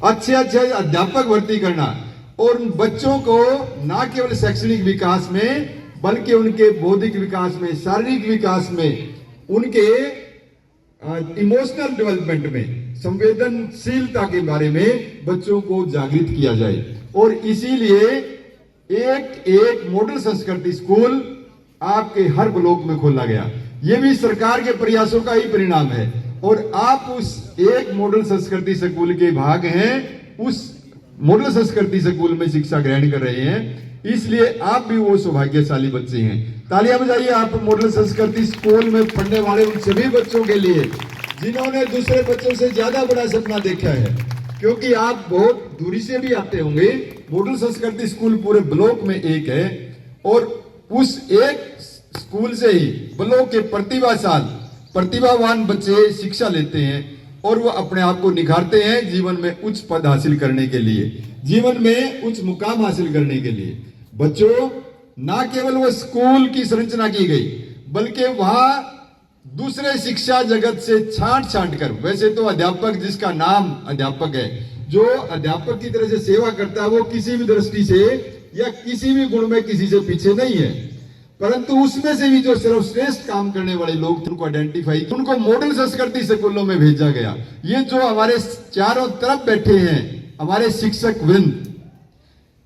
अच्छे अच्छे अध्यापक भर्ती करना और उन बच्चों को न केवल शैक्षणिक विकास में बल्कि उनके बौद्धिक विकास में, शारीरिक विकास में, उनके इमोशनल डेवलपमेंट में, संवेदनशीलता के बारे में बच्चों को जागृत किया जाए। और इसीलिए एक एक मॉडल संस्कृति स्कूल आपके हर ब्लॉक में खोला गया। ये भी सरकार के प्रयासों का ही परिणाम है और आप उस एक मॉडल संस्कृति स्कूल के भाग हैं, उस मॉडल संस्कृति स्कूल में शिक्षा ग्रहण कर रहे हैं, इसलिए आप भी वो सौभाग्यशाली बच्चे हैं। तालियां बजाइए आप मॉडल संस्कृति स्कूल में पढ़ने वाले उन सभी बच्चों के लिए जिन्होंने दूसरे बच्चों से ज्यादा बड़ा सपना देखा है, क्योंकि आप बहुत दूरी से भी आते होंगे। मॉडल संस्कृति स्कूल पूरे ब्लॉक में एक है और उस एक स्कूल से ही ब्लॉक के प्रतिभावान बच्चे शिक्षा लेते हैं और वो अपने आप को निखारते हैं जीवन में उच्च पद हासिल करने के लिए, जीवन में उच्च मुकाम हासिल करने के लिए। बच्चों, ना केवल वो स्कूल की संरचना की गई बल्कि वहां दूसरे शिक्षा जगत से छांट कर, वैसे तो अध्यापक जिसका नाम अध्यापक है, जो अध्यापक की तरह से सेवा करता है, वो किसी भी दृष्टि से या किसी भी गुण में किसी से पीछे नहीं है, परंतु उसमें से भी जो सर्वश्रेष्ठ काम करने वाले लोग उनको आइडेंटिफाई, उनको मॉडल संस्कृति स्कूलों में भेजा गया। ये जो हमारे चारों तरफ बैठे हैं हमारे शिक्षक वृंद,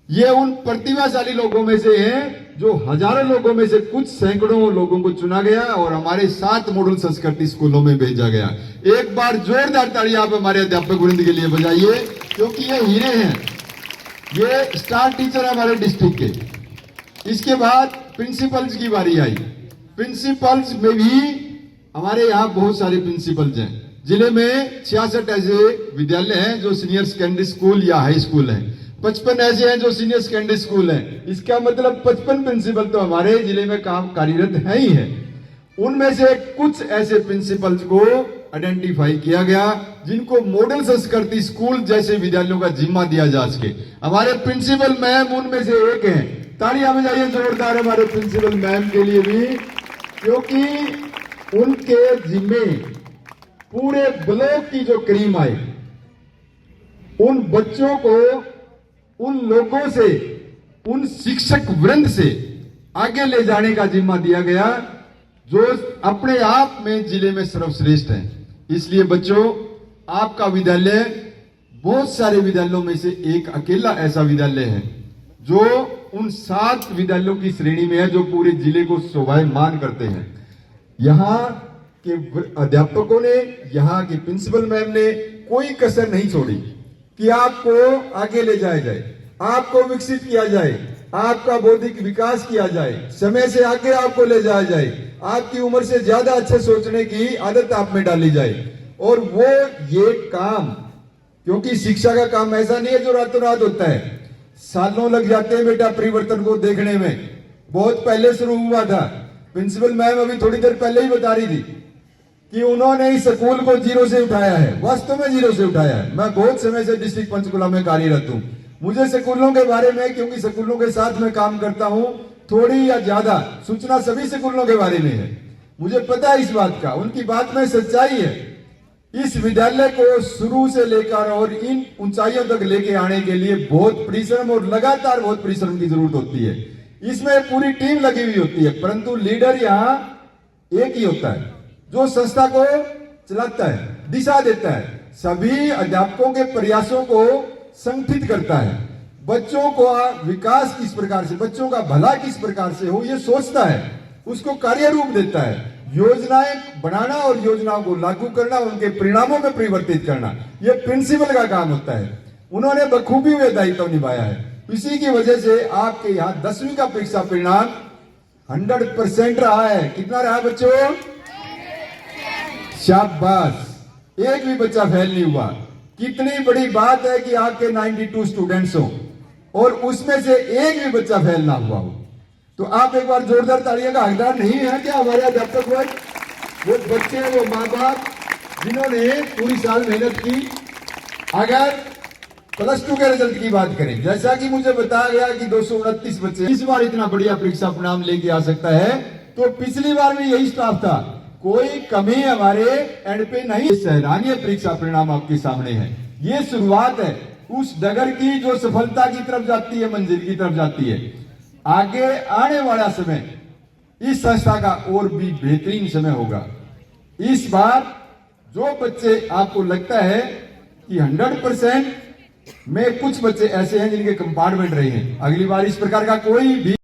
ये उन प्रतिभाशाली लोगों में से हैं जो हजारों लोगों में से कुछ सैकड़ों लोगों को चुना गया और हमारे 7 मॉडल संस्कृति स्कूलों में भेजा गया। एक बार जोरदार ताली आप हमारे अध्यापक वृंद के लिए बजाइए, क्योंकि ये हीरे हैं, ये स्टार टीचर है हमारे डिस्ट्रिक्ट के। इसके बाद प्रिंसिपल्स की बारी आई। प्रिंसिपल्स में भी हमारे यहाँ बहुत सारे प्रिंसिपल्स हैं। जिले में 66 ऐसे विद्यालय हैं जो सीनियर सेकेंडरी स्कूल या हाई स्कूल हैं। 55 ऐसे हैं जो सीनियर सेकेंडरी स्कूल हैं। इसका मतलब 55 प्रिंसिपल तो हमारे जिले में काम कार्यरत है ही है। उनमें से कुछ ऐसे प्रिंसिपल्स को आइडेंटिफाई किया गया जिनको मॉडल संस्कृति स्कूल जैसे विद्यालयों का जिम्मा दिया जा सके। हमारे प्रिंसिपल मैम उनमें से एक हैं। तालियां बजाइए जोरदार हमारे प्रिंसिपल मैम के लिए भी, क्योंकि उनके जिम्मे पूरे ब्लॉक की जो क्रीम आई, उन बच्चों को, उन लोगों से, उन शिक्षक वृंद से आगे ले जाने का जिम्मा दिया गया जो अपने आप में जिले में सर्वश्रेष्ठ हैं। इसलिए बच्चों, आपका विद्यालय बहुत सारे विद्यालयों में से एक अकेला ऐसा विद्यालय है जो उन 7 विद्यालयों की श्रेणी में है जो पूरे जिले को शोभायमान करते हैं। यहाँ के अध्यापकों ने, यहाँ की प्रिंसिपल मैम ने कोई कसर नहीं छोड़ी कि आपको आगे ले जाया जाए, आपको विकसित किया जाए, आपका बौद्धिक विकास किया जाए, समय से आगे आपको ले जाया जाए, आपकी उम्र से ज्यादा अच्छे सोचने की आदत आप में डाली जाए। और वो ये काम, क्योंकि शिक्षा का काम ऐसा नहीं है जो रातों रात होता है, सालों लग जाते हैं बेटा परिवर्तन को देखने में। बहुत पहले शुरू हुआ था। प्रिंसिपल मैम अभी थोड़ी देर पहले ही बता रही थी कि उन्होंने इस स्कूल को जीरो से उठाया है, वास्तव में जीरो से उठाया है। मैं बहुत समय से डिस्ट्रिक्ट पंचकुला में कार्यरत हूं। मुझे स्कूलों के बारे में, क्योंकि स्कूलों के साथ में काम करता हूं, थोड़ी या ज्यादा सूचना सभी स्कूलों के बारे में है। मुझे पता है इस बात का, उनकी बात में सच्चाई है। इस विद्यालय को शुरू से लेकर और इन ऊंचाइयों तक लेके आने के लिए बहुत परिश्रम और लगातार बहुत परिश्रम की जरूरत होती है। इसमें पूरी टीम लगी हुई होती है, परंतु लीडर यहाँ एक ही होता है जो संस्था को चलाता है, दिशा देता है, सभी अध्यापकों के प्रयासों को संगठित करता है, बच्चों को विकास किस प्रकार से, बच्चों का भला किस प्रकार से हो ये सोचता है, उसको कार्य रूप देता है, योजनाएं बनाना और योजनाओं को लागू करना, उनके परिणामों में परिवर्तित करना, यह प्रिंसिपल का काम होता है। उन्होंने बखूबी हुए दायित्व निभाया है। इसी की वजह से आपके यहाँ 10वीं का परीक्षा परिणाम 100% रहा है। कितना रहा बच्चों? शाबाश, एक भी बच्चा फेल नहीं हुआ। कितनी बड़ी बात है कि आपके 92 स्टूडेंट्स हो और उसमें से एक भी बच्चा फेल ना हुआ हो। तो आप एक बार जोरदार तालियों का हकदार नहीं है क्या हमारे अध्यापक वर्ग? वो बच्चे, वो माँ बाप जिन्होंने पूरी साल मेहनत की। अगर +2 के रिजल्ट की बात करें, जैसा कि मुझे बताया गया कि 229 बच्चे इस बार इतना बढ़िया परीक्षा परिणाम लेके आ सकता है, तो पिछली बार भी यही स्टाफ था, कोई कमी हमारे एंड पे नहीं। सराहनीय परीक्षा परिणाम आपके सामने है। ये शुरुआत है, उस डगर की जो सफलता की तरफ जाती है, मंजिल की तरफ जाती है। आगे आने वाला समय इस संस्था का और भी बेहतरीन समय होगा। इस बार जो बच्चे आपको लगता है कि 100% में कुछ बच्चे ऐसे हैं जिनके कंपार्टमेंट रहे हैं, अगली बार इस प्रकार का कोई भी